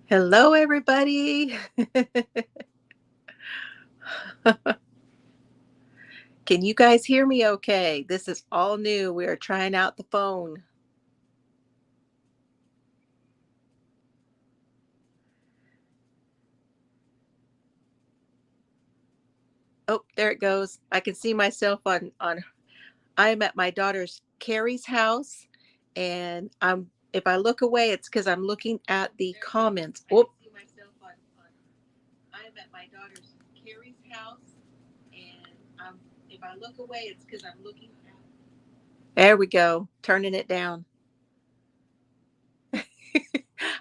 Hello, everybody. Can you guys hear me okay? This is all new. We are trying out the phone. Oh, there it goes. I can see myself on I am at my daughter's Carrie's house, and if I look away, it's because I'm looking at the comments. Oh, I can see myself on I am at my daughter's Carrie's house, and if I look away, it's because I'm looking at. There we go. Turning it down.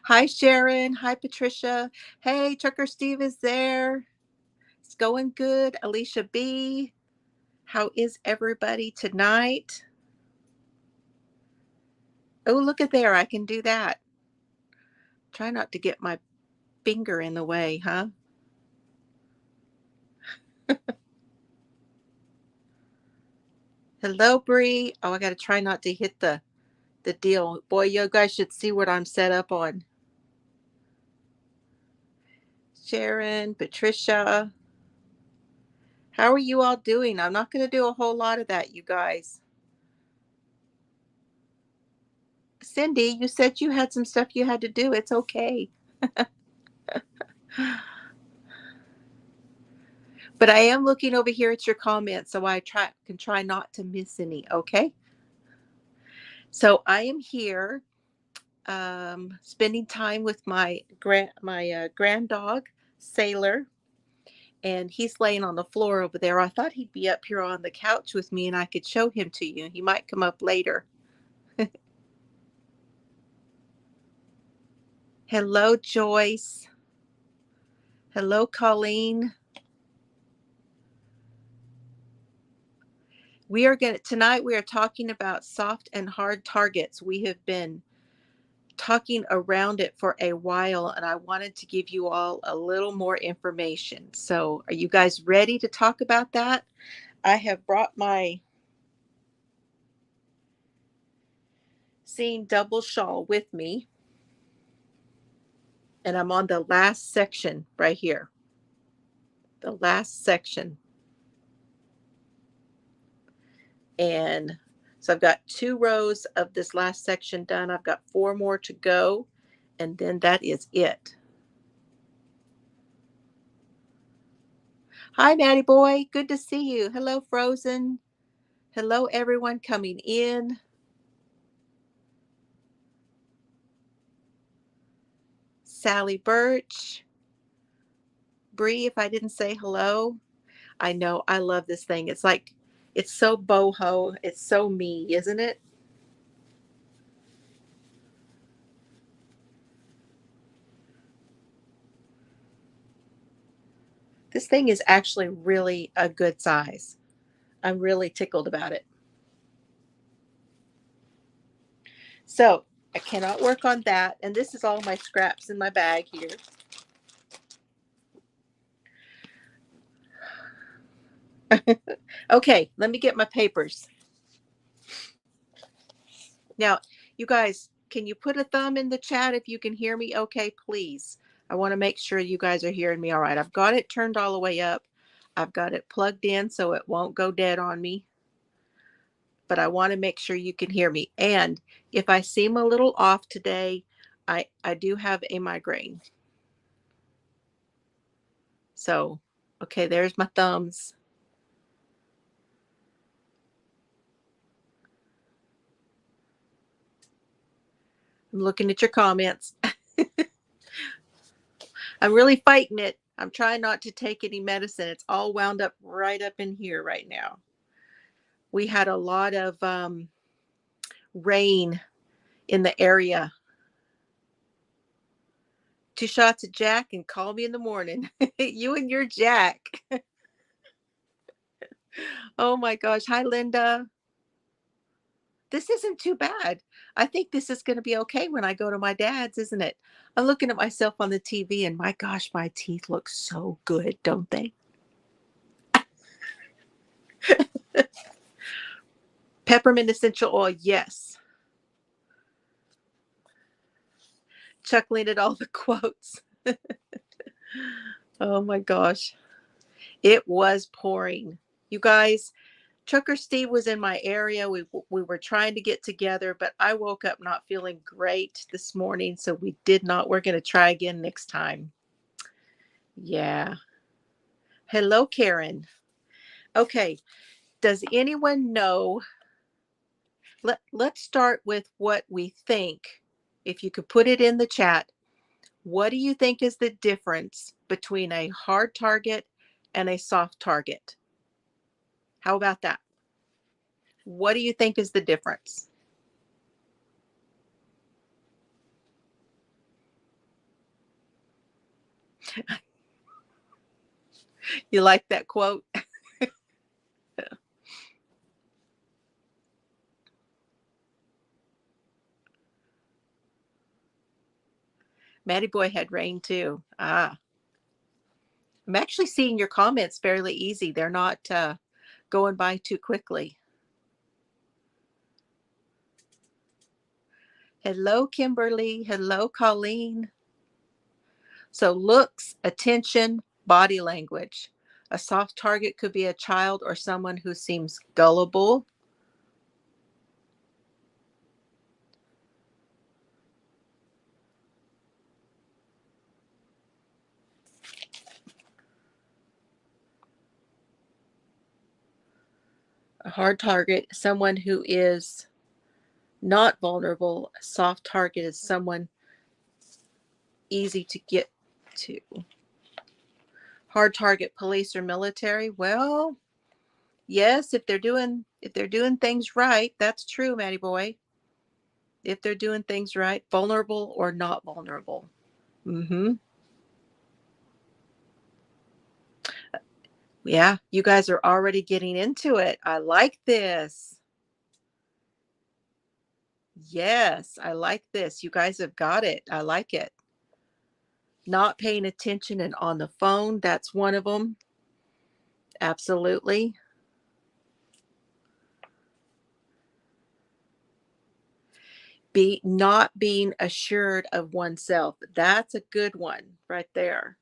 Hi, Sharon. Hi, Patricia. Hey, Trucker Steve is there. It's going good. Alicia B. How is everybody tonight? Oh, look at there. I can do that. Try not to get my finger in the way, huh? Hello, Bree. Oh, I got to try not to hit the deal. Boy, you guys should see what I'm set up on. Sharon, Patricia. How are you all doing? I'm not going to do a whole lot of that, you guys. Cindy, you said you had some stuff you had to do. It's okay. But I am looking over here at your comments, so I can try not to miss any. Okay. So I am here, spending time with my grand dog Sailor, and he's laying on the floor over there. I thought he'd be up here on the couch with me, and I could show him to you. He might come up later. Hello, Joyce. Hello, Colleen. Tonight we are talking about soft and hard targets. We have been talking around it for a while, and I wanted to give you all a little more information. So, are you guys ready to talk about that? I have brought my Seeing Double shawl with me, and I'm on the last section right here. The last section. And so I've got 2 rows of this last section done. I've got 4 more to go, and then that is it. Hi, Maddie boy. Good to see you. Hello, Frozen. Hello, everyone coming in. Sally Birch. Bree, if I didn't say hello, I know I love this thing. It's so boho. It's so me, isn't it? This thing is actually really a good size. I'm really tickled about it. So I cannot work on that. And this is all my scraps in my bag here. Okay, let me get my papers. Now, you guys, can you put a thumb in the chat if you can hear me okay, please? I want to make sure you guys are hearing me all right. I've got it turned all the way up. I've got it plugged in so it won't go dead on me. But I want to make sure you can hear me. And if I seem a little off today, I do have a migraine. So, okay, there's my thumbs. I'm looking at your comments. I'm really fighting it. I'm trying not to take any medicine. It's all wound up right up in here right now. We had a lot of rain in the area. 2 shots of Jack and call me in the morning. You and your Jack. Oh my gosh. Hi, Linda. This isn't too bad. I think this is going to be okay when I go to my dad's, isn't it? I'm looking at myself on the TV and my gosh, my teeth look so good, don't they? Peppermint essential oil, yes. chuckling at all the quotes. Oh my gosh. It was pouring. You guys, Trucker Steve was in my area. We were trying to get together, but I woke up not feeling great this morning, so we did not. We're going to try again next time. Yeah. Hello, Karen. Okay. Does anyone know? Let's start with what we think. If you could put it in the chat, what do you think is the difference between a hard target and a soft target? How about that? What do you think is the difference? You like that quote? Matty Boy had rain too. Ah, I'm actually seeing your comments fairly easy. They're not going by too quickly. Hello, Kimberly. Hello, Colleen. So looks, attention, body language. A soft target could be a child or someone who seems gullible. A hard target, someone who is not vulnerable. A soft target is someone easy to get to. Hard target, police or military. Well, yes, if they're doing things right, that's true, Matty Boy. If they're doing things right, vulnerable or not vulnerable. Mm-hmm. Yeah, you guys are already getting into it. I like this. Yes, I like this. You guys have got it. I like it. Not paying attention and on the phone, that's one of them. Absolutely. Not being assured of oneself. That's a good one right there.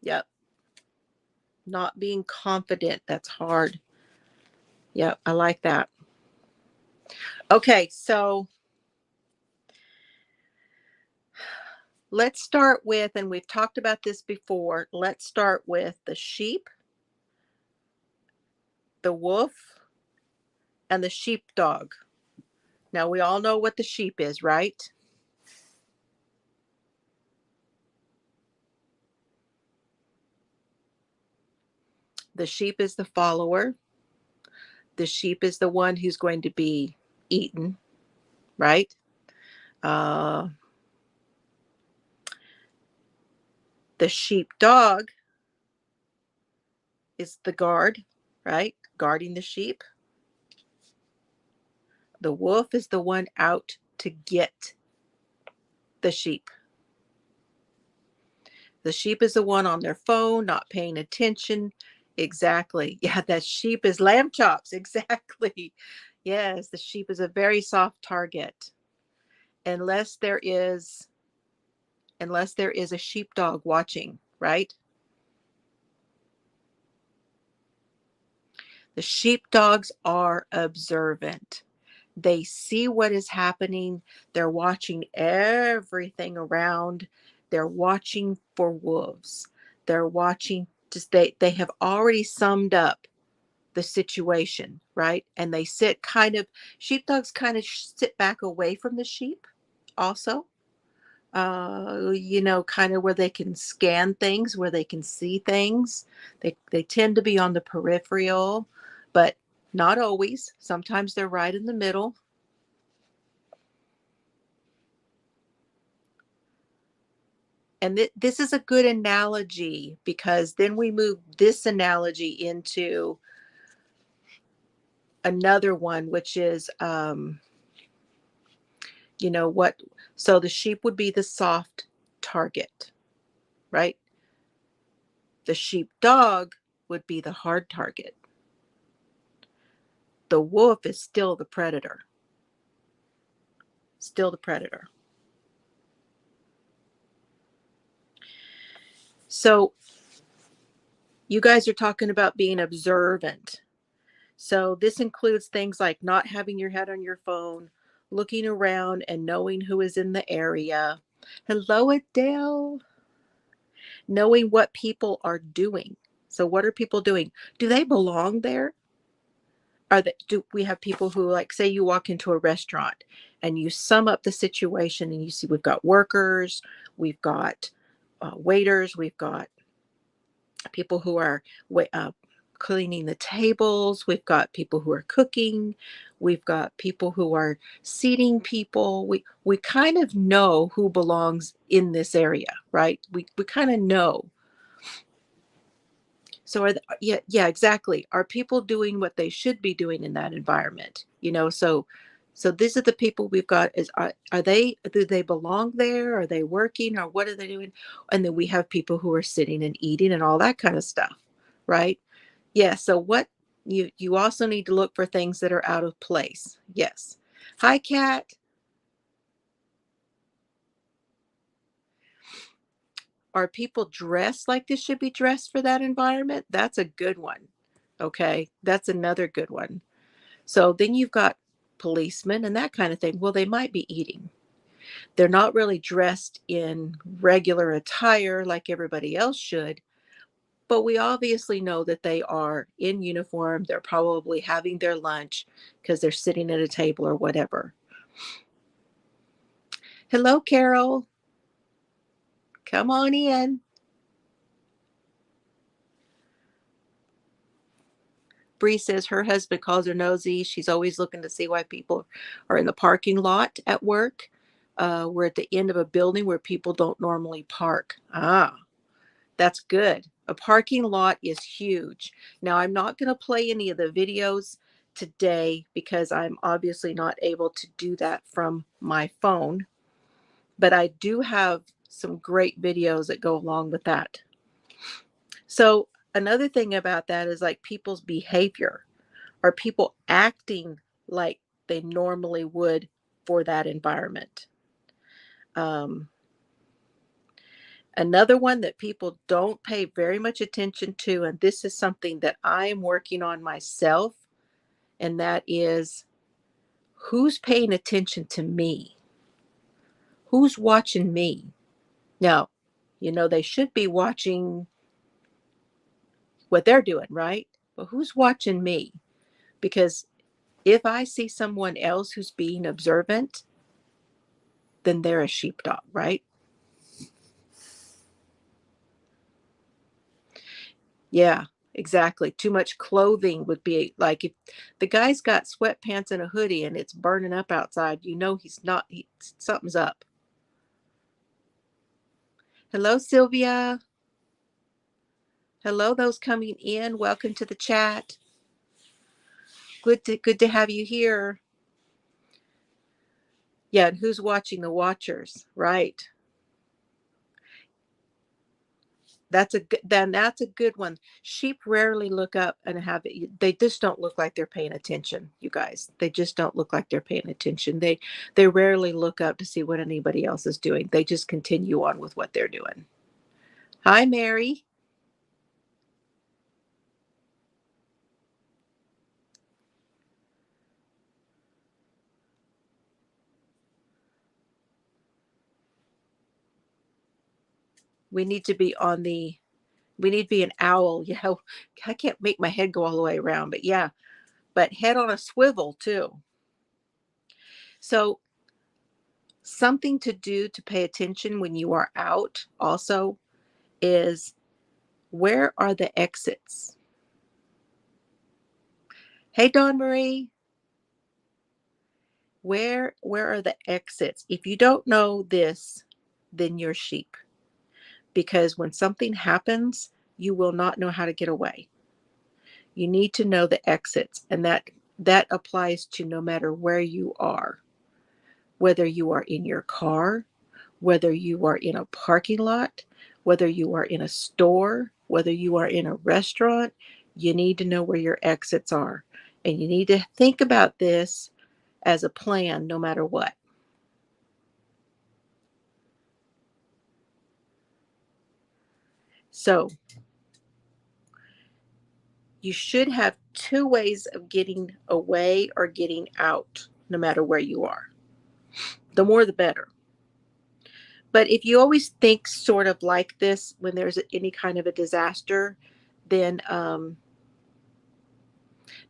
Yep. Not being confident. That's hard. Yep, I like that. Okay, so let's start with, and we've talked about this before, let's start with the sheep, the wolf, and the sheepdog. Now, we all know what the sheep is, right? The sheep is the follower. The sheep is the one who's going to be eaten, right? Uh, the sheepdog is the guard, right? Guarding the sheep. The wolf is the one out to get the sheep. The sheep is the one on their phone, not paying attention. Exactly. Yeah, that sheep is lamb chops. Exactly. Yes, the sheep is a very soft target. Unless there is a sheepdog watching, right? The sheepdogs are observant. They see what is happening. They're watching everything around. They're watching for wolves. They're watching, just they have already summed up the situation, right? And they sit kind of, sheepdogs kind of sit back away from the sheep also. Kind of where they can scan things, where they can see things. They tend to be on the peripheral, but not always. Sometimes they're right in the middle. And this is a good analogy, because then we move this analogy into another one, which is, what? So the sheep would be the soft target, right? The sheepdog would be the hard target. The wolf is still the predator. Still the predator. So you guys are talking about being observant. So this includes things like not having your head on your phone, looking around and knowing who is in the area. Hello, Adele. Knowing what people are doing. So what are people doing? Do they belong there? Do we have people who, like, say you walk into a restaurant and you sum up the situation and you see we've got workers, we've got waiters, we've got people who are cleaning the tables, we've got people who are cooking, we've got people who are seating people. We kind of know who belongs in this area, right? We kind of know. So yeah, exactly. Are people doing what they should be doing in that environment? So these are the people we've got. Are they, do they belong there? Are they working, or what are they doing? And then we have people who are sitting and eating and all that kind of stuff, right? Yeah. So what you also need to look for things that are out of place. Yes. Hi, Kat. Are people dressed like they should be dressed for that environment? That's a good one. Okay. That's another good one. So then you've got policemen and that kind of thing. Well, they might be eating. They're not really dressed in regular attire like everybody else should, but we obviously know that they are in uniform. They're probably having their lunch because they're sitting at a table or whatever. Hello, Carol. Come on in. Bree says her husband calls her nosy. She's always looking to see why people are in the parking lot at work. We're at the end of a building where people don't normally park. Ah, that's good. A parking lot is huge. Now, I'm not going to play any of the videos today because I'm obviously not able to do that from my phone, but I do have some great videos that go along with that. So, another thing about that is like people's behavior. Are people acting like they normally would for that environment? Um, Another one that people don't pay very much attention to, and this is something that I am working on myself, and that is who's paying attention to me? Who's watching me? Now, they should be watching what they're doing, right? But who's watching me? Because if I see someone else who's being observant, then they're a sheepdog, right? Yeah, exactly. Too much clothing would be like if the guy's got sweatpants and a hoodie and it's burning up outside, he's not, something's up. Hello, Sylvia. Hello, those coming in. Welcome to the chat. Good to have you here. Yeah, and who's watching the watchers, right? That's a good one. Sheep rarely look up and they just don't look like they're paying attention, you guys. They just don't look like they're paying attention. They rarely look up to see what anybody else is doing. They just continue on with what they're doing. Hi, Mary. We need to be an owl. Yeah, I can't make my head go all the way around, but yeah, but head on a swivel too. So something to do to pay attention when you are out also is, where are the exits? Hey, Dawn Marie, where are the exits? If you don't know this, then you're sheep, because when something happens, you will not know how to get away. You need to know the exits, and that applies to no matter where you are, whether you are in your car, whether you are in a parking lot, whether you are in a store, whether you are in a restaurant. You need to know where your exits are, and you need to think about this as a plan no matter what. So you should have two ways of getting away or getting out, no matter where you are. The more, the better. But if you always think sort of like this when there's any kind of a disaster, then now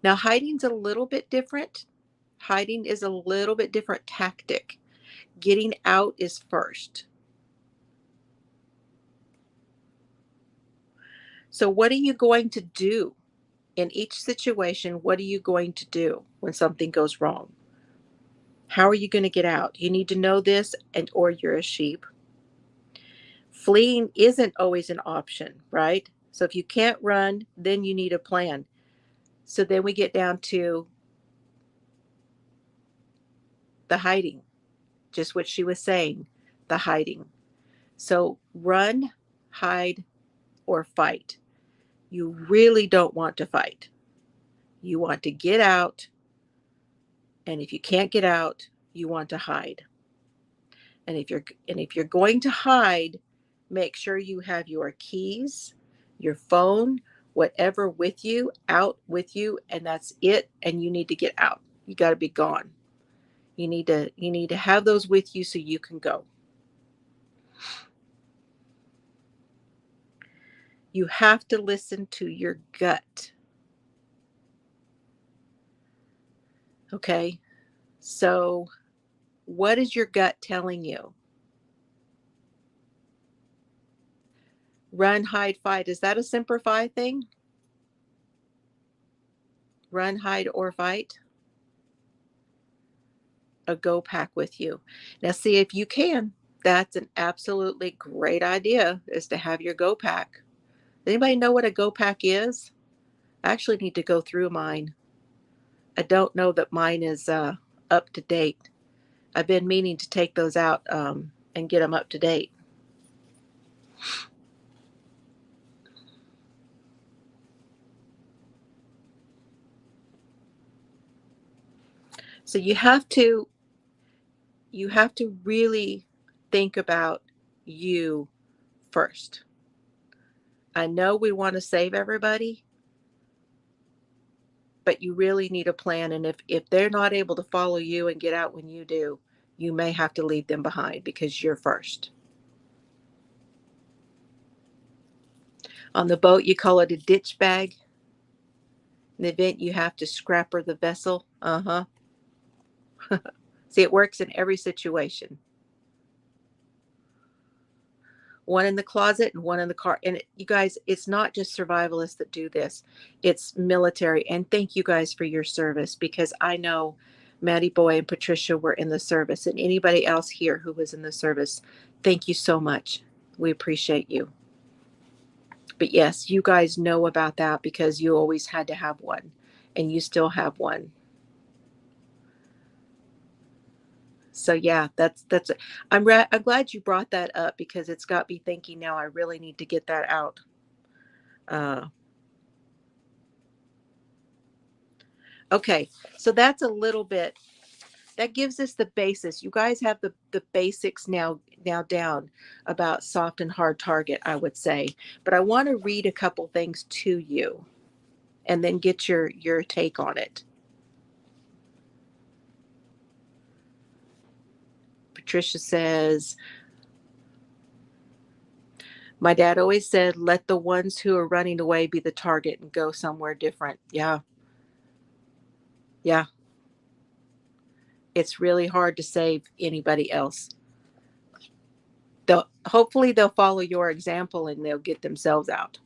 hiding's a little bit different. Hiding is a little bit different tactic. Getting out is first. So what are you going to do in each situation? What are you going to do when something goes wrong? How are you going to get out? You need to know this, and or you're a sheep. Fleeing isn't always an option, right? So if you can't run, then you need a plan. So then we get down to the hiding, just what she was saying, the hiding. So run, hide, or fight. You really don't want to fight. You want to get out, and if you can't get out, you want to hide. And if you're going to hide, make sure you have your keys, your phone, whatever with you, out with you, and that's it, and you need to get out. You got to be gone. You need to have those with you so you can go. You have to listen to your gut. Okay? So, what is your gut telling you? Run, hide, fight. Is that a Semper Fi thing? Run, hide, or fight? A go pack with you. Now, see if you can. That's an absolutely great idea, is to have your go pack. Anybody know what a go pack is? I actually need to go through mine. I don't know that mine is up to date. I've been meaning to take those out and get them up to date. So you have to really think about you first. I know we want to save everybody, but you really need a plan. And if they're not able to follow you and get out when you do, you may have to leave them behind because you're first. On the boat, you call it a ditch bag. In the event you have to scrapper the vessel. Uh-huh. See, it works in every situation. One in the closet and one in the car. And you guys, it's not just survivalists that do this. It's military. And thank you guys for your service, because I know Maddie Boy and Patricia were in the service, and anybody else here who was in the service. Thank you so much. We appreciate you. But yes, you guys know about that because you always had to have one, and you still have one. So yeah, that's I'm glad you brought that up, because it's got me thinking now. I really need to get that out. Okay, so that's a little bit, that gives us the basis. You guys have the basics now down about soft and hard target, I would say. But I want to read a couple things to you and then get your take on it. Patricia says, my dad always said, let the ones who are running away be the target and go somewhere different. Yeah. Yeah. It's really hard to save anybody else. Hopefully they'll follow your example and they'll get themselves out.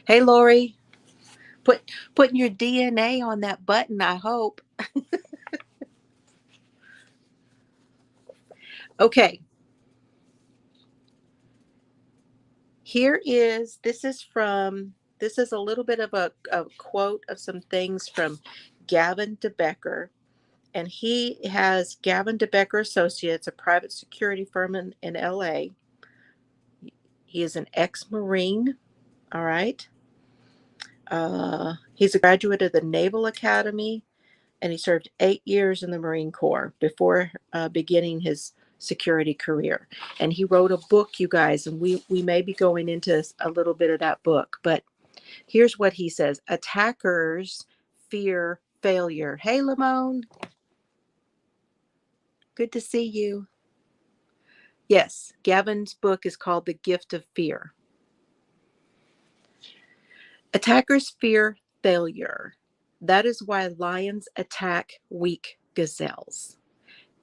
Hey, Lori, putting your DNA on that button, I hope. Okay. This is a little bit of a quote of some things from Gavin DeBecker. And he has Gavin DeBecker Associates, a private security firm in LA. He is an ex-Marine. All right. He's a graduate of the Naval Academy, and he served 8 years in the Marine Corps before beginning his security career. And he wrote a book, you guys, and we may be going into a little bit of that book. But here's what he says. Attackers fear failure. Hey, Lamone. Good to see you. Yes, Gavin's book is called The Gift of Fear. Attackers fear failure. That is why lions attack weak gazelles.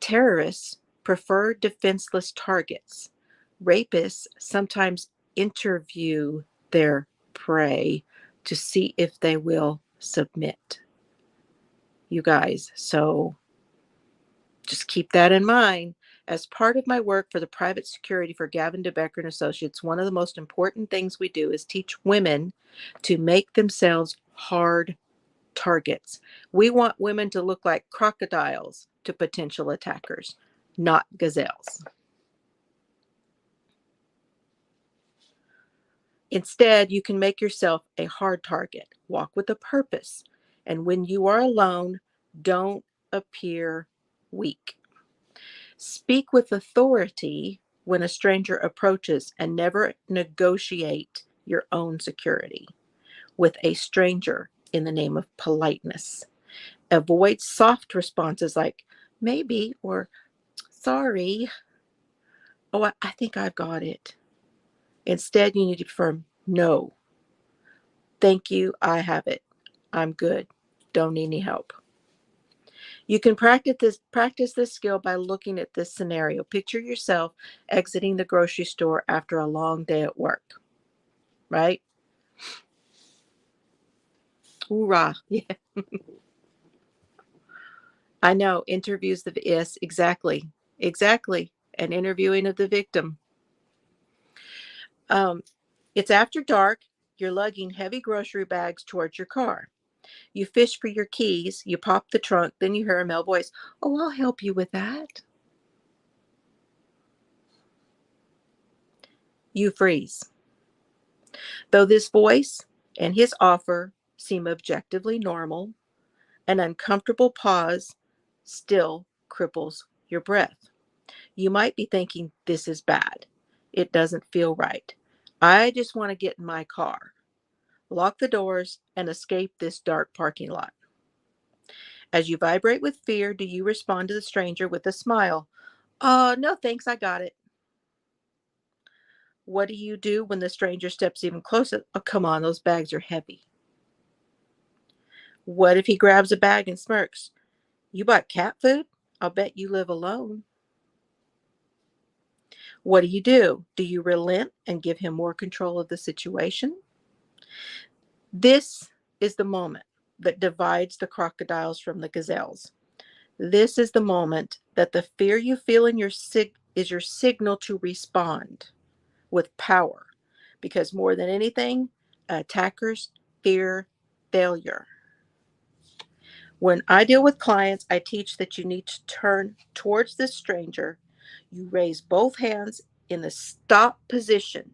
Terrorists prefer defenseless targets. Rapists sometimes interview their prey to see if they will submit. You guys, so just keep that in mind. As part of my work for the private security for Gavin DeBecker and Associates, one of the most important things we do is teach women to make themselves hard targets. We want women to look like crocodiles to potential attackers, not gazelles. Instead, you can make yourself a hard target. Walk with a purpose. And when you are alone, don't appear weak. Speak with authority when a stranger approaches, and never negotiate your own security with a stranger in the name of politeness. Avoid soft responses like maybe or sorry. Oh, I think I've got it. Instead, you need to affirm no. Thank you. I have it. I'm good. Don't need any help. You can practice this skill by looking at this scenario. Picture yourself exiting the grocery store after a long day at work, right? Hoorah. Yeah. I know. Interviews yes, exactly. Exactly. An interviewing of the victim. It's after dark. You're lugging heavy grocery bags towards your car. You fish for your keys. You pop the trunk. Then you hear a male voice. Oh, I'll help you with that. You freeze. Though this voice and his offer seem objectively normal, an uncomfortable pause still cripples your breath. You might be thinking, this is bad. It doesn't feel right. I just want to get in my car, lock the doors, and escape this dark parking lot. As you vibrate with fear, do you respond to the stranger with a smile? No, thanks, I got it. What do you do when the stranger steps even closer? Oh, come on, those bags are heavy. What if he grabs a bag and smirks? You bought cat food? I'll bet you live alone. What do? Do you relent and give him more control of the situation? This is the moment that divides the crocodiles from the gazelles. This is the moment that the fear you feel in your is your signal to respond with power, because more than anything, attackers fear failure. When I deal with clients, I teach that you need to turn towards this stranger. You raise both hands in the stop position.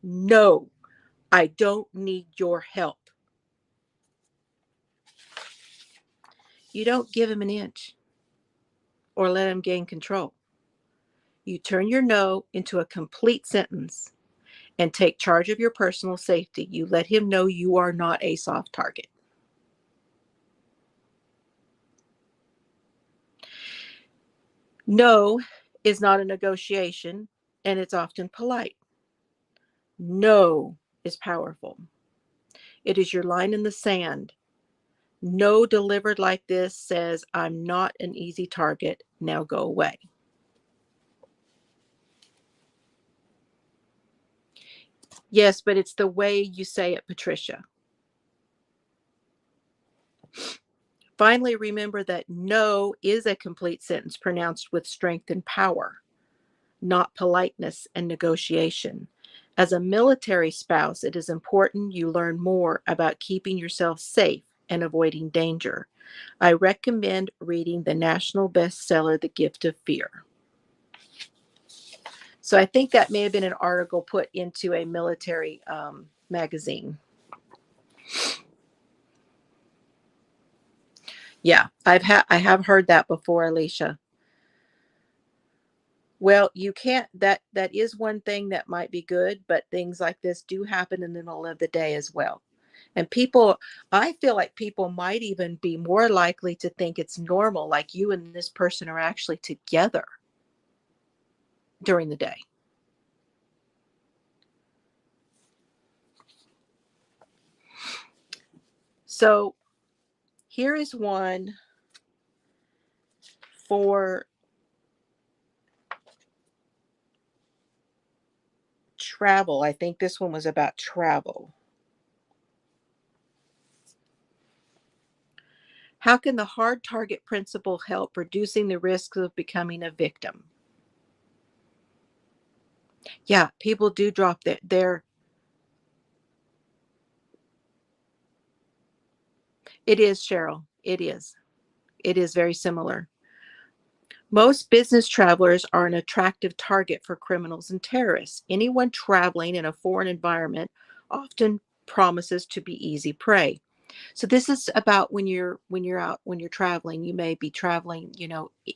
No, I don't need your help. You don't give him an inch or let him gain control. You turn your no into a complete sentence and take charge of your personal safety. You let him know you are not a soft target. No is not a negotiation, and it's often polite. No is powerful. It is your line in the sand. No delivered like this says, I'm not an easy target. Now go away. Yes, but it's the way you say it, Patricia. Finally, remember that no is a complete sentence pronounced with strength and power, not politeness and negotiation. As a military spouse, it is important you learn more about keeping yourself safe and avoiding danger. I recommend reading the national bestseller, The Gift of Fear. So I think that may have been an article put into a military magazine. Yeah, I have heard that before, Alicia. Well, you can't that is one thing that might be good, but things like this do happen in the middle of the day as well. And people, I feel like people might even be more likely to think it's normal, like you and this person are actually together during the day. So here is one for travel. I think this one was about travel. How can the hard target principle help reducing the risks of becoming a victim? Yeah, people do drop their it is, Cheryl. It is. It is very similar. Most business travelers are an attractive target for criminals and terrorists. Anyone traveling in a foreign environment often promises to be easy prey. So this is about when you're traveling, you may be traveling,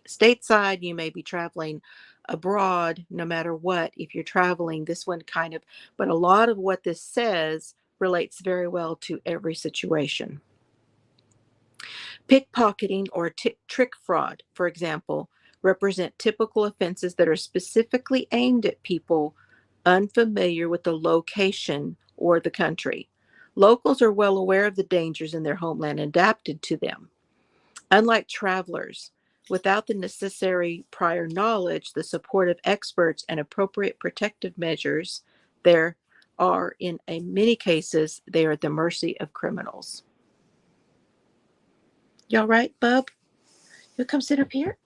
stateside, you may be traveling abroad, no matter what. If you're traveling, this one kind of, but a lot of what this says relates very well to every situation. Pickpocketing or trick fraud, for example, represent typical offenses that are specifically aimed at people unfamiliar with the location or the country. Locals are well aware of the dangers in their homeland and adapted to them. Unlike travelers, without the necessary prior knowledge, the support of experts, and appropriate protective measures, there are, in many cases, they are at the mercy of criminals. You all right, bub? You'll come sit up here?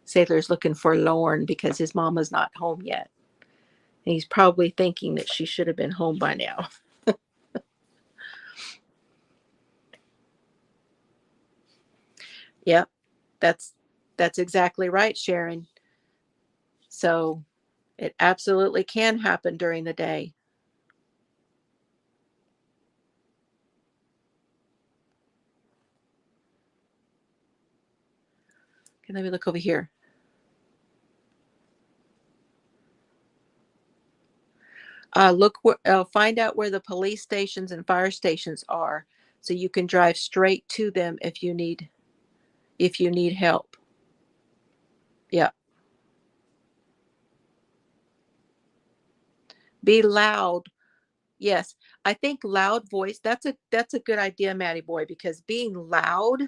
Sailor's looking forlorn because his mama's not home yet. And he's probably thinking that she should have been home by now. Yep, that's exactly right, Sharon. So it absolutely can happen during the day. Okay, let me look over here. Find out where the police stations and fire stations are, so you can drive straight to them if you need help. Yeah. Be loud. Yes, I think loud voice. That's a good idea, Maddie boy, because being loud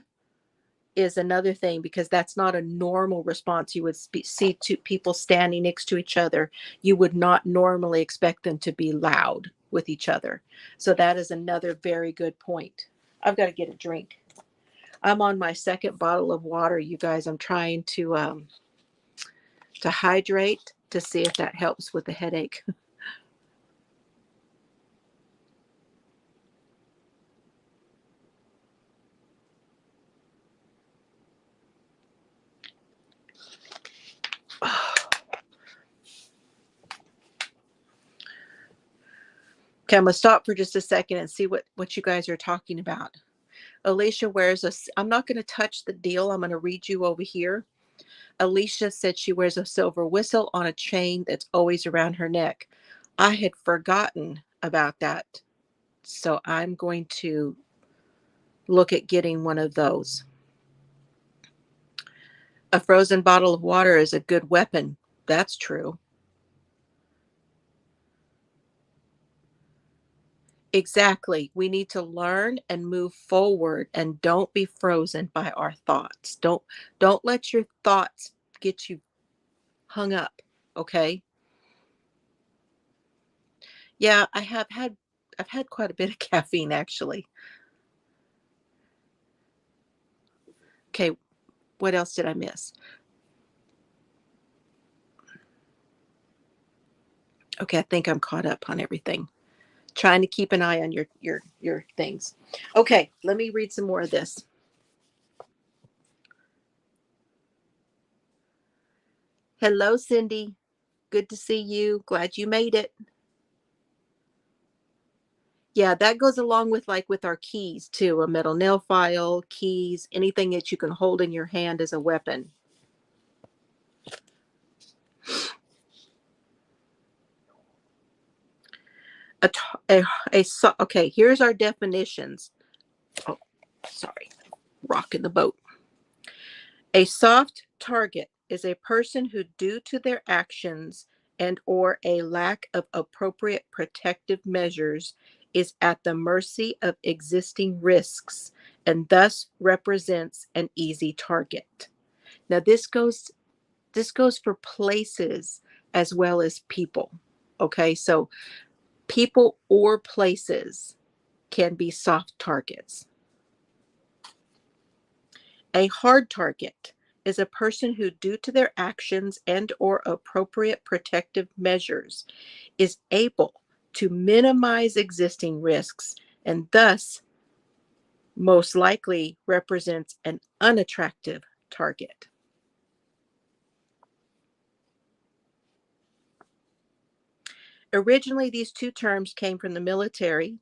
is another thing, because that's not a normal response you would see to people standing next to each other. You would not normally expect them to be loud with each other. So that is another very good point. I've got to get a drink. I'm on my second bottle of water, you guys. I'm trying to hydrate to see if that helps with the headache. Okay, I'm gonna stop for just a second and see what you guys are talking about. Alicia wears I'm not going to touch the deal. I'm going to read you over here. Alicia said she wears a silver whistle on a chain that's always around her neck. I had forgotten about that. So I'm going to look at getting one of those. A frozen bottle of water is a good weapon. That's true. Exactly. We need to learn and move forward, and don't be frozen by our thoughts. Don't let your thoughts get you hung up, okay? Yeah, I've had quite a bit of caffeine actually. Okay, what else did I miss? Okay, I think I'm caught up on everything. Trying to keep an eye on your things. Okay, let me read some more of this. Hello, Cindy. Good to see you. Glad you made it. Yeah, that goes along with like with our keys too, a metal nail file, keys, anything that you can hold in your hand as a weapon. Okay, here's our definitions. Oh, sorry, rocking the boat. A soft target is a person who, due to their actions and or a lack of appropriate protective measures, is at the mercy of existing risks and thus represents an easy target. Now this goes for places as well as people. Okay, so people or places can be soft targets. A hard target is a person who, due to their actions and or appropriate protective measures, is able to minimize existing risks and thus most likely represents an unattractive target. Originally, these two terms came from the military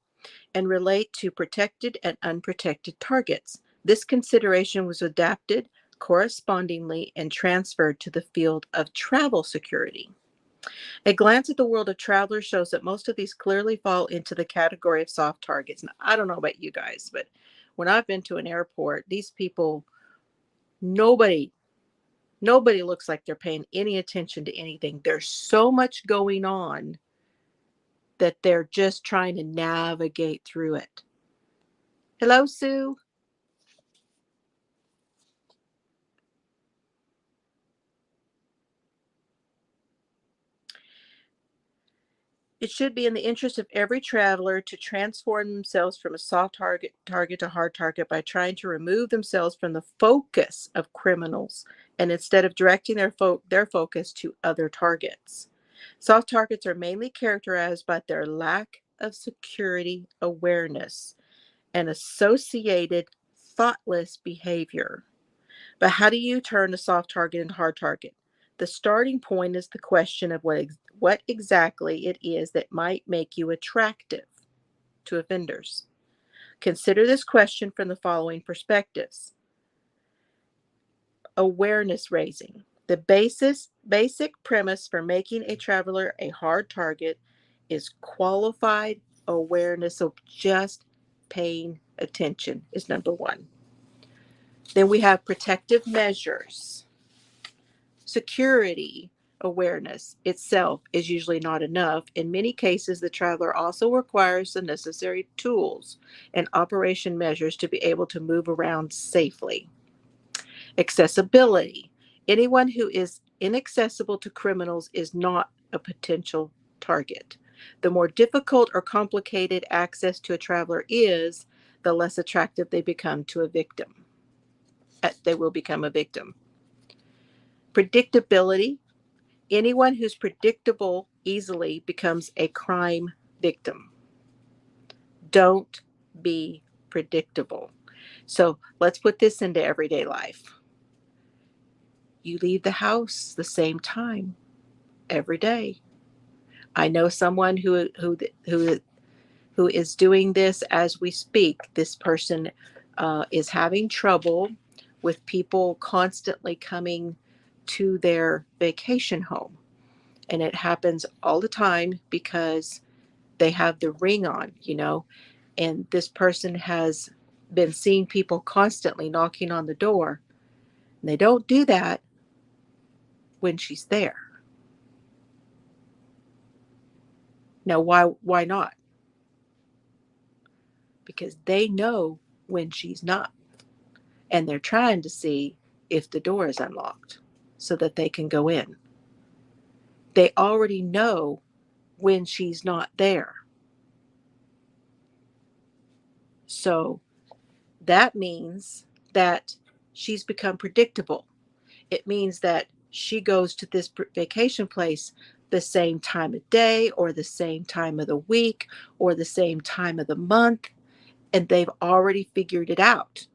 and relate to protected and unprotected targets. This consideration was adapted correspondingly and transferred to the field of travel security. A glance at the world of travelers shows that most of these clearly fall into the category of soft targets. Now, I don't know about you guys, but when I've been to an airport, these people, nobody, nobody looks like they're paying any attention to anything. There's so much going on that they're just trying to navigate through it. Hello, Sue. It should be in the interest of every traveler to transform themselves from a soft target to hard target by trying to remove themselves from the focus of criminals and instead of directing their focus to other targets. Soft targets are mainly characterized by their lack of security awareness and associated thoughtless behavior. But how do you turn a soft target into a hard target? The starting point is the question of what exactly it is that might make you attractive to offenders. Consider this question from the following perspectives. Awareness raising. The basic premise for making a traveler a hard target is qualified awareness. So just paying attention is number one. Then we have protective measures. Security awareness itself is usually not enough. In many cases, the traveler also requires the necessary tools and operation measures to be able to move around safely. Accessibility. Anyone who is inaccessible to criminals is not a potential target. The more difficult or complicated access to a traveler is, the less attractive they become to a victim. They will become a victim. Predictability. Anyone who's predictable easily becomes a crime victim. Don't be predictable. So let's put this into everyday life. You leave the house the same time every day. I know someone who is doing this as we speak. This person is having trouble with people constantly coming to their vacation home. And it happens all the time because they have the ring on, and this person has been seeing people constantly knocking on the door. And they don't do that when she's there. Now, why not? Because they know when she's not. And they're trying to see if the door is unlocked so that they can go in. They already know when she's not there. So that means that she's become predictable. It means that she goes to this vacation place the same time of day or the same time of the week or the same time of the month, and they've already figured it out.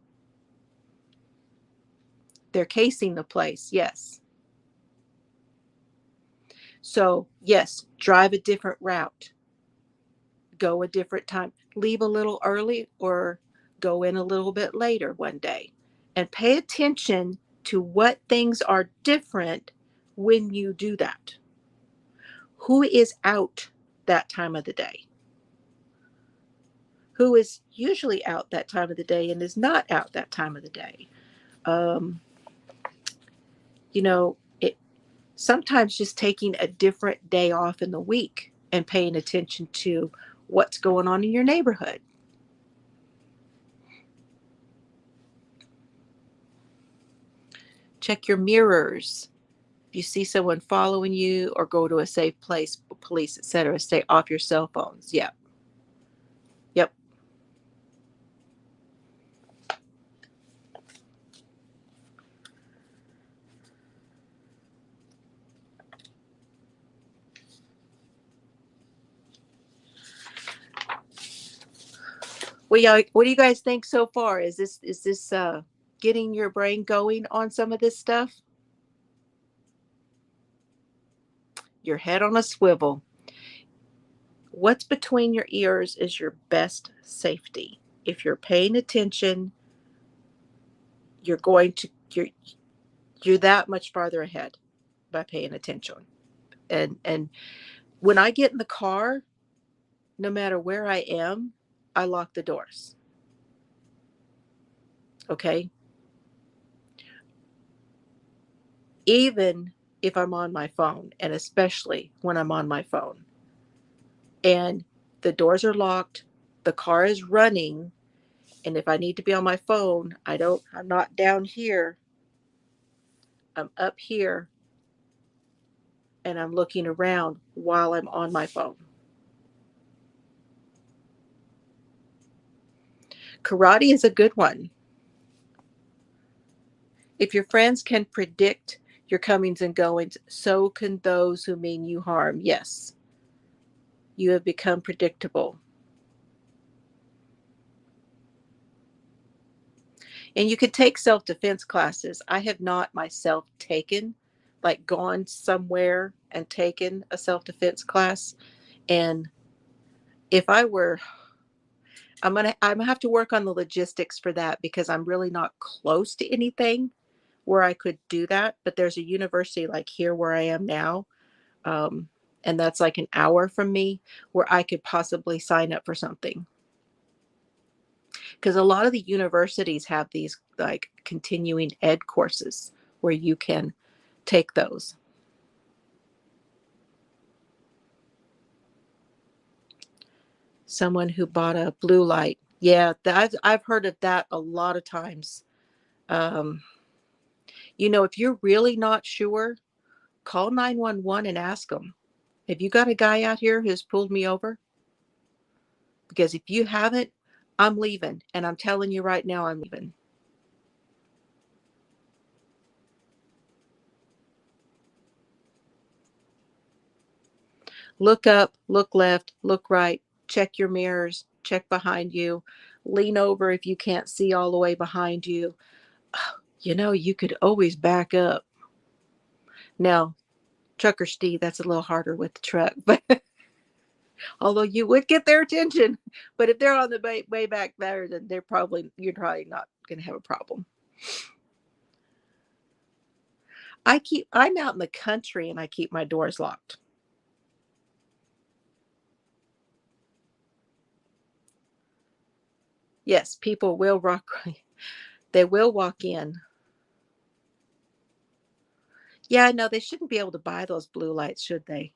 They're casing the place, yes. So, yes, drive a different route. go a different time, leave a little early or go in a little bit later one day, and pay attention to what things are different when you do that. Who is out that time of the day? Who is usually out that time of the day and is not out that time of the day? Um, it sometimes just taking a different day off in the week and paying attention to what's going on in your neighborhood. Check your mirrors. If you see someone following you, or go to a safe place, police, etc., stay off your cell phones. Yep. Yep. What do you guys think so far? Is this getting your brain going on some of this stuff? Your head on a swivel. What's between your ears is your best safety. If you're paying attention, you're going to you're that much farther ahead by paying attention. And when I get in the car, no matter where I am, I lock the doors. Okay? Even if I'm on my phone, and especially when I'm on my phone and the doors are locked, the car is running, and if I need to be on my phone, I'm not down here. I'm up here and I'm looking around while I'm on my phone. Karate is a good one. If your friends can predict your comings and goings, so can those who mean you harm. Yes, you have become predictable. And you could take self-defense classes. I have not myself taken, like gone somewhere and taken a self-defense class. And if I were, I'm gonna have to work on the logistics for that, because I'm really not close to anything where I could do that. But there's a university like here where I am now, um, and that's like an hour from me, where I could possibly sign up for something. Because a lot of the universities have these like continuing ed courses where you can take those. Someone who bought a blue light. Yeah, I've heard of that a lot of times. Um, if you're really not sure, call 911 and ask them. Have you got a guy out here who's pulled me over? Because if you haven't, I'm leaving. And I'm telling you right now, I'm leaving. Look up, look left, look right, check your mirrors, check behind you, lean over if you can't see all the way behind you. You could always back up. Now, trucker Steve, that's a little harder with the truck, but although you would get their attention. But if they're on the way back there, then you're probably not going to have a problem. I'm out in the country and I keep my doors locked. Yes, people will rock. They will walk in. Yeah, no, they shouldn't be able to buy those blue lights, should they?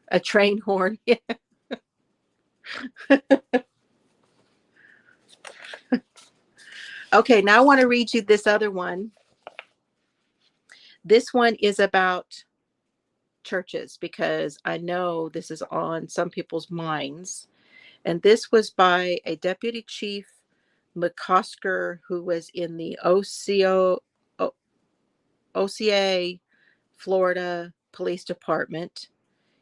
A train horn. Yeah. Okay, now I want to read you this other one. This one is about churches, because I know this is on some people's minds. And this was by a Deputy Chief McCosker, who was in the OCA, Florida Police Department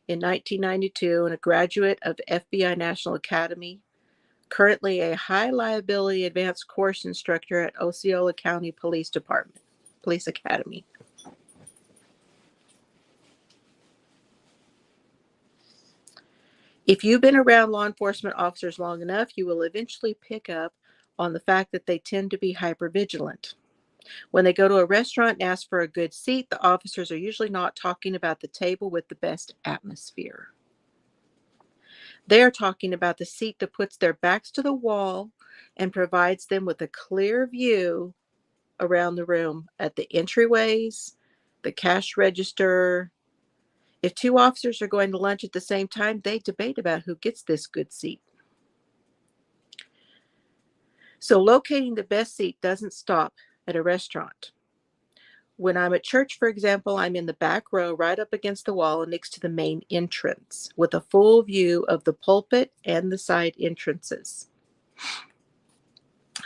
in 1992, and a graduate of FBI National Academy. Currently a high liability advanced course instructor at Osceola County Police Department. Police Academy. If you've been around law enforcement officers long enough, you will eventually pick up on the fact that they tend to be hypervigilant. When they go to a restaurant and ask for a good seat, the officers are usually not talking about the table with the best atmosphere. They are talking about the seat that puts their backs to the wall and provides them with a clear view around the room at the entryways, the cash register. If two officers are going to lunch at the same time, they debate about who gets this good seat. So locating the best seat doesn't stop at a restaurant. When I'm at church, for example, I'm in the back row right up against the wall next to the main entrance with a full view of the pulpit and the side entrances.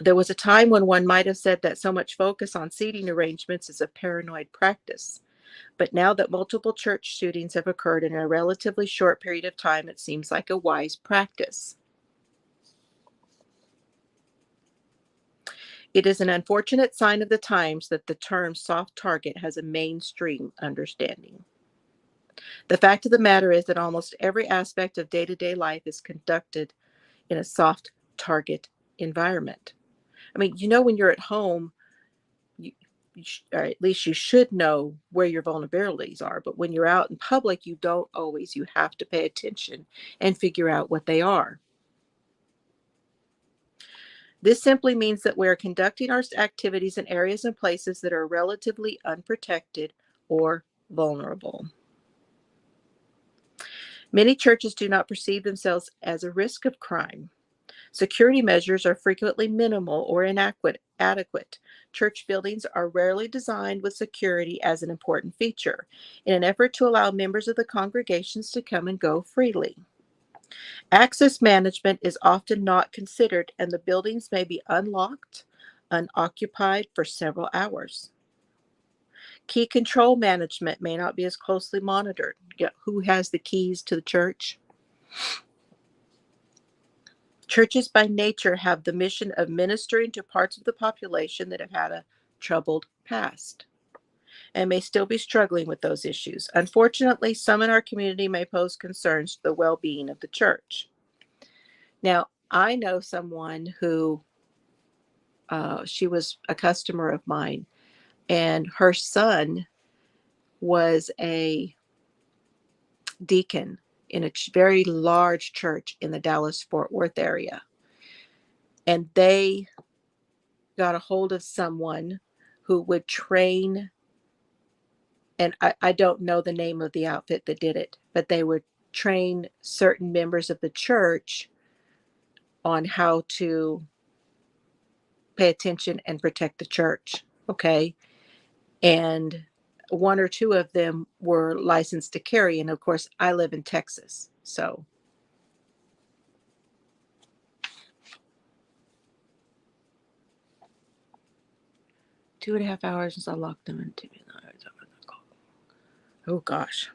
There was a time when one might have said that so much focus on seating arrangements is a paranoid practice. But now that multiple church shootings have occurred in a relatively short period of time, it seems like a wise practice. It is an unfortunate sign of the times that the term soft target has a mainstream understanding. The fact of the matter is that almost every aspect of day-to-day life is conducted in a soft target environment. I mean, when you're at home, or at least you should know where your vulnerabilities are. But when you're out in public, you don't always. You have to pay attention and figure out what they are. This simply means that we're conducting our activities in areas and places that are relatively unprotected or vulnerable. Many churches do not perceive themselves as a risk of crime. Security measures are frequently minimal or inadequate. Church buildings are rarely designed with security as an important feature, in an effort to allow members of the congregations to come and go freely. Access management is often not considered, and the buildings may be unlocked, unoccupied for several hours. Key control management may not be as closely monitored. Who has the keys to the church? Churches by nature have the mission of ministering to parts of the population that have had a troubled past and may still be struggling with those issues. Unfortunately, some in our community may pose concerns to the well-being of the church. Now, I know someone who, she was a customer of mine, and her son was a deacon in a very large church in the Dallas-Fort Worth area. And they got a hold of someone who would train, and I don't know the name of the outfit that did it, but they would train certain members of the church on how to pay attention and protect the church. Okay. And one or two of them were licensed to carry. And of course, I live in Texas. So 2.5 hours since I locked them into me. Oh gosh.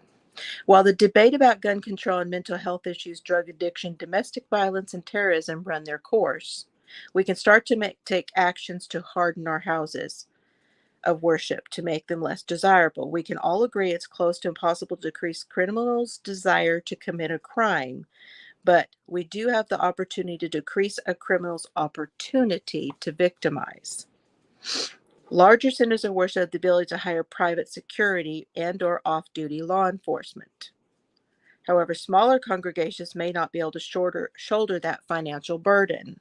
While the debate about gun control and mental health issues, drug addiction, domestic violence, and terrorism run their course, we can start to take actions to harden our houses of worship to make them less desirable. We can all agree it's close to impossible to decrease criminals' desire to commit a crime, but we do have the opportunity to decrease a criminal's opportunity to victimize. Larger centers of worship have the ability to hire private security and or off-duty law enforcement. However, smaller congregations may not be able to shoulder that financial burden.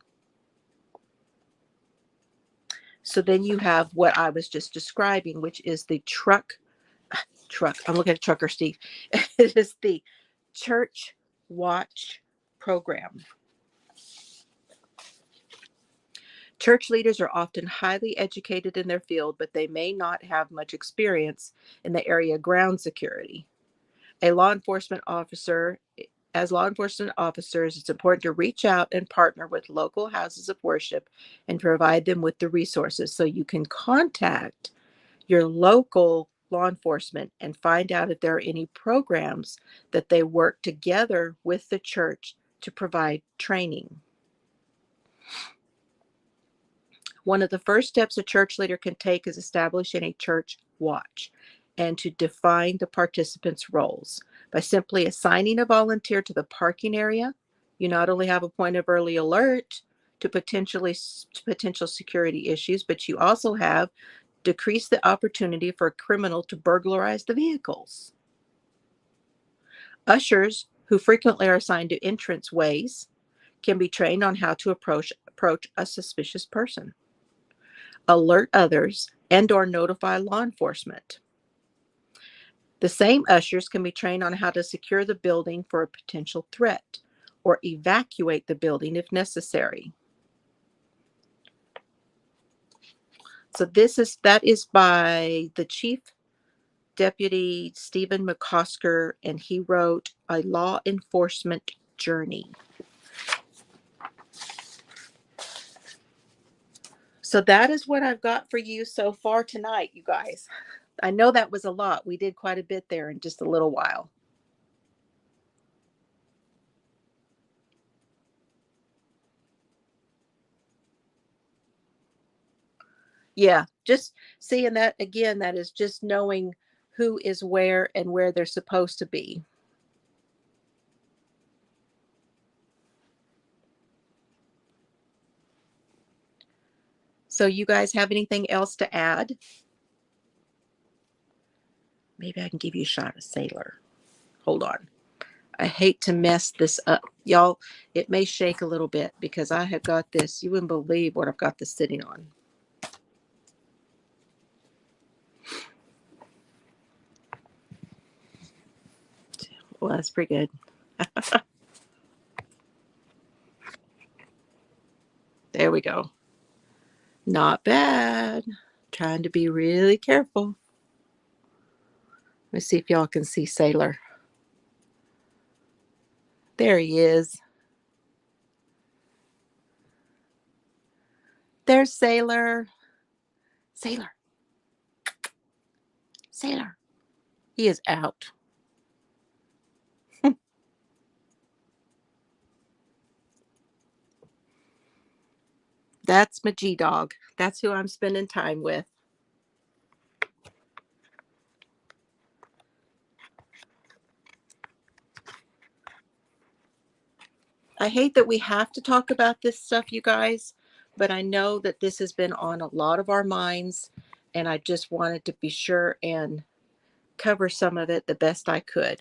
So then you have what I was just describing, which is the truck. I'm looking at Trucker Steve. It is the Church Watch program. Church leaders are often highly educated in their field, but they may not have much experience in the area of ground security. As law enforcement officers, it's important to reach out and partner with local houses of worship and provide them with the resources. So you can contact your local law enforcement and find out if there are any programs that they work together with the church to provide training. One of the first steps a church leader can take is establishing a church watch and to define the participants' roles. By simply assigning a volunteer to the parking area, you not only have a point of early alert to potential security issues, but you also have decreased the opportunity for a criminal to burglarize the vehicles. Ushers, who frequently are assigned to entrance ways, can be trained on how to approach a suspicious person, alert others, and or notify law enforcement. The same ushers can be trained on how to secure the building for a potential threat or evacuate the building if necessary. So that is by the Chief Deputy Stephen McCosker, and he wrote A Law Enforcement Journey. So that is what I've got for you so far tonight, you guys. I know that was a lot. We did quite a bit there in just a little while. Yeah, just seeing that again, that is just knowing who is where and where they're supposed to be. So you guys have anything else to add? Maybe I can give you a shot of Sailor. Hold on. I hate to mess this up. Y'all, it may shake a little bit because I have got this. You wouldn't believe what I've got this sitting on. Well, that's pretty good. There we go. Not bad. Trying to be really careful. Let's see if y'all can see Sailor. There he is. There's Sailor. Sailor. Sailor. He is out. That's my G-Dog. That's who I'm spending time with. I hate that we have to talk about this stuff, you guys, but I know that this has been on a lot of our minds, and I just wanted to be sure and cover some of it the best I could.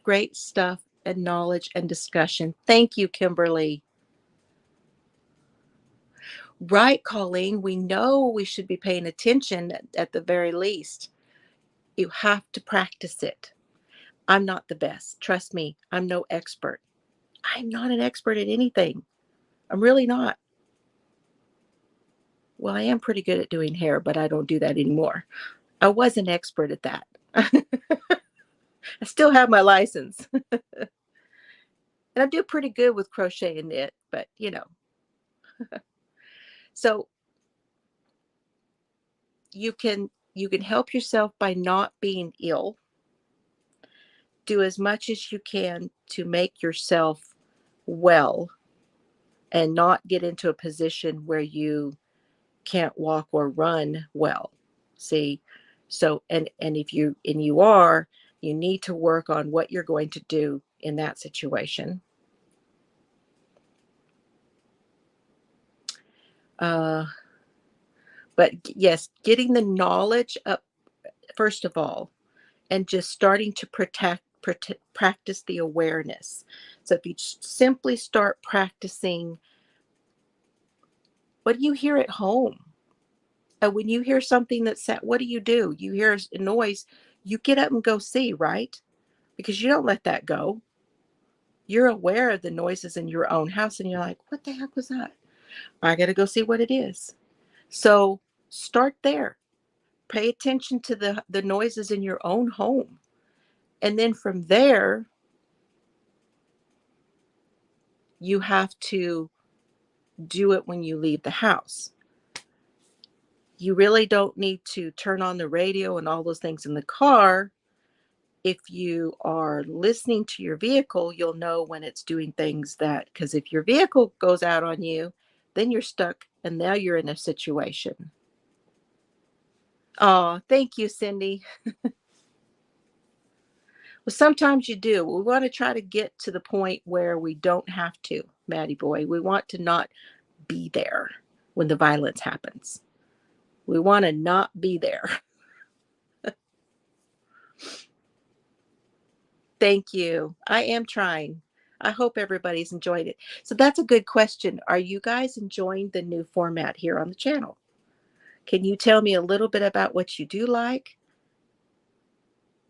Great stuff and knowledge and discussion. Thank you, Kimberly. Right, Colleen, we know we should be paying attention at the very least. You have to practice it. I'm not the best. Trust me, I'm no expert. I'm not an expert at anything. I'm really not. Well, I am pretty good at doing hair, but I don't do that anymore. I was an expert at that. I still have my license. And I do pretty good with crochet and knit, but you know. So you can help yourself by not being ill. Do as much as you can to make yourself well and not get into a position where you can't walk or run well. See, so and if you you need to work on what you're going to do in that situation. But yes, getting the knowledge up first of all, and just starting to practice the awareness. So if you simply start practicing, what do you hear at home? When you hear something that's set, what do? You hear a noise, you get up and go see, right? Because you don't let that go. You're aware of the noises in your own house and you're like, what the heck was that? I got to go see what it is. So start there. Pay attention to the noises in your own home. And then from there, you have to do it when you leave the house. You really don't need to turn on the radio and all those things in the car If you are listening to your vehicle, you'll know when it's doing things that, because if your vehicle goes out on you, then you're stuck and now you're in a situation. Oh, thank you, Cindy. Well, sometimes you do. We want to try to get to the point where we don't have to, Maddie boy. We want to not be there when the violence happens. We want to not be there. Thank you. I am trying. I hope everybody's enjoyed it. So that's a good question. Are you guys enjoying the new format here on the channel? Can you tell me a little bit about what you do like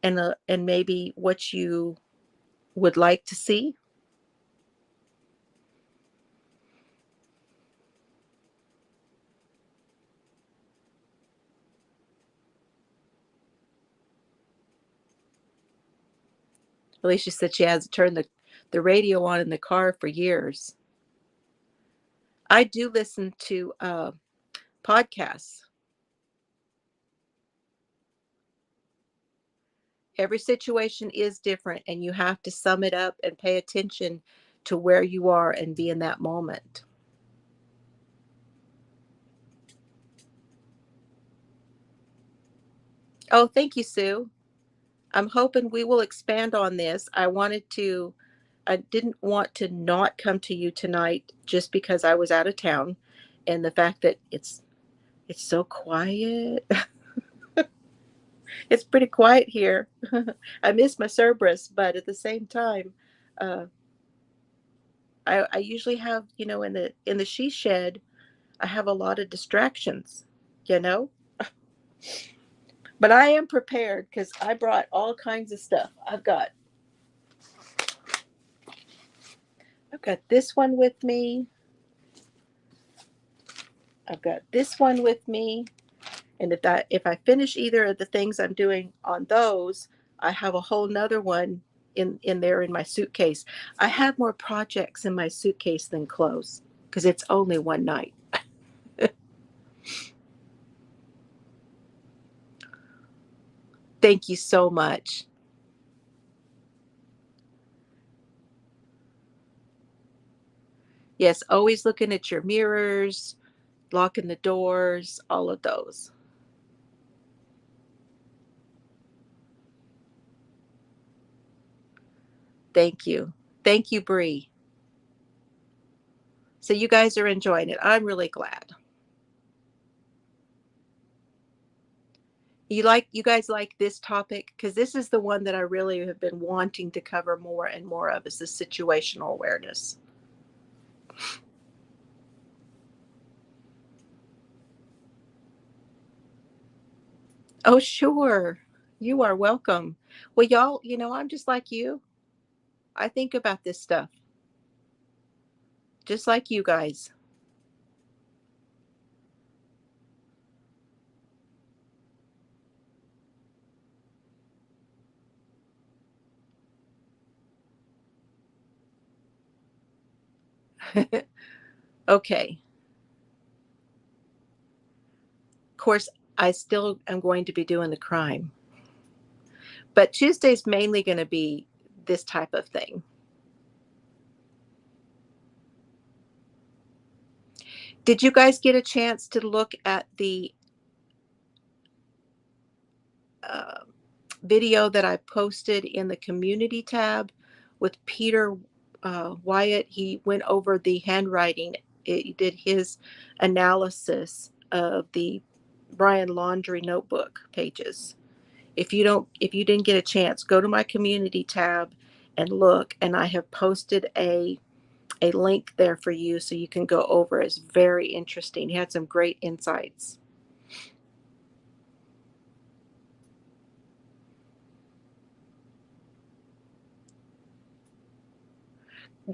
and maybe what you would like to see? Alicia said she hasn't turned the radio on in the car for years. I do listen to podcasts. Every situation is different, and you have to sum it up and pay attention to where you are and be in that moment. Oh, thank you, Sue. I'm hoping we will expand on this. I didn't want to not come to you tonight just because I was out of town, and the fact that it's so quiet. It's pretty quiet here. I miss my Cerberus, but at the same time, uh, I usually have, in the she shed, I have a lot of distractions, you know. But I am prepared because I brought all kinds of stuff. I've got this one with me. I've got this one with me. And if I finish either of the things I'm doing on those, I have a whole nother one in there in my suitcase. I have more projects in my suitcase than clothes because it's only one night. Thank you so much. Yes, always looking at your mirrors, locking the doors, all of those. Thank you. Thank you, Bree. So you guys are enjoying it. I'm really glad. You guys like this topic? Because this is the one that I really have been wanting to cover more and more of, is the situational awareness. Oh, sure. You are welcome. Well, y'all, I'm just like you. I think about this stuff, just like you guys. Okay. Of course, I still am going to be doing the crime, but Tuesday's mainly going to be this type of thing. Did you guys get a chance to look at the uh, video that I posted in the community tab with Peter Wyatt? He went over the handwriting. He did his analysis of the Brian Laundrie notebook pages. If you didn't get a chance, go to my community tab and look. And I have posted a link there for you so you can go over. It's very interesting. He had some great insights.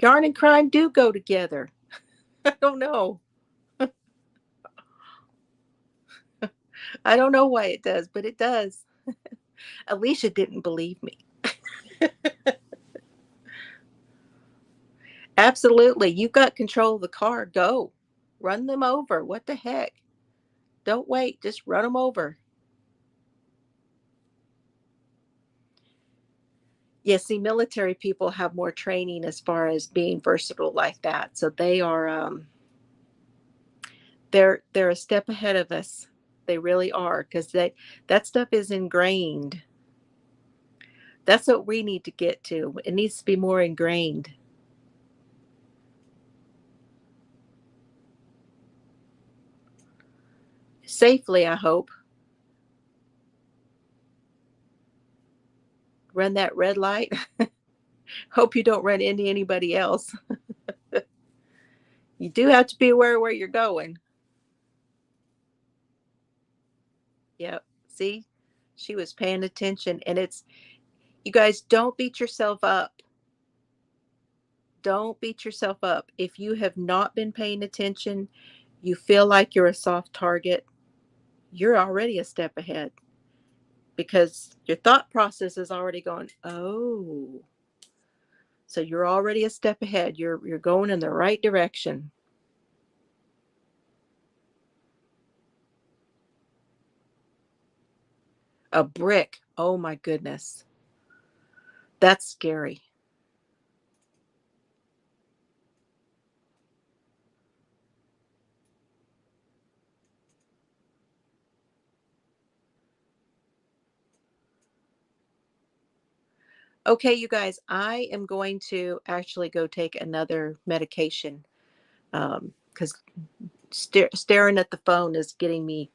Yarn and crime do go together. I don't know. I don't know why it does, but it does. Alicia didn't believe me. Absolutely. You've got control of the car. Go. Run them over. What the heck? Don't wait. Just run them over. Yeah, see, military people have more training as far as being versatile like that. So they are they're a step ahead of us. They really are, because that stuff is ingrained. That's what we need to get to. It needs to be more ingrained. Safely, I hope. Run that red light. Hope you don't run into anybody else. You do have to be aware where you're going. Yep. See, she was paying attention. And it's, you guys, don't beat yourself up. Don't beat yourself up. If you have not been paying attention, you feel like you're a soft target, you're already a step ahead, because your thought process is already going, oh, so you're already a step ahead. You're going in the right direction. A brick. Oh my goodness. That's scary. Okay, you guys, I am going to actually go take another medication, because staring at the phone is getting me.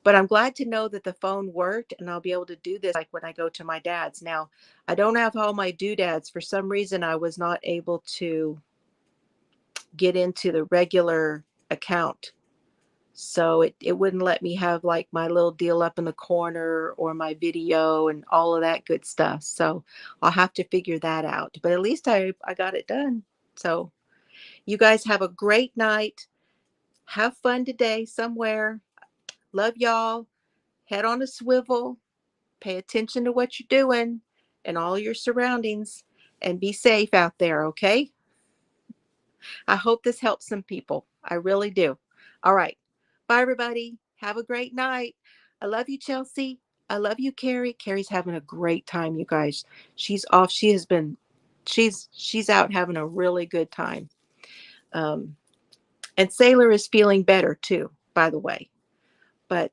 But I'm glad to know that the phone worked, and I'll be able to do this like when I go to my dad's. Now, I don't have all my doodads. For some reason, I was not able to get into the regular account. So it wouldn't let me have like my little deal up in the corner or my video and all of that good stuff. So I'll have to figure that out. But at least I got it done. So you guys have a great night. Have fun today somewhere. Love y'all. Head on a swivel. Pay attention to what you're doing and all your surroundings, and be safe out there, okay? I hope this helps some people. I really do. All right. Bye, everybody. Have a great night. I love you, Chelsea. I love you, Carrie. Carrie's having a great time, you guys. She's off. She's out having a really good time. Um, and Sailor is feeling better too, by the way. But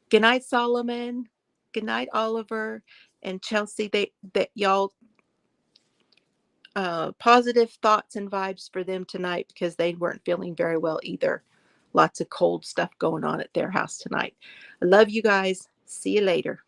good night, Solomon. Good night, Oliver and Chelsea. That y'all, positive thoughts and vibes for them tonight, because they weren't feeling very well either. Lots of cold stuff going on at their house tonight. I love you guys. See you later.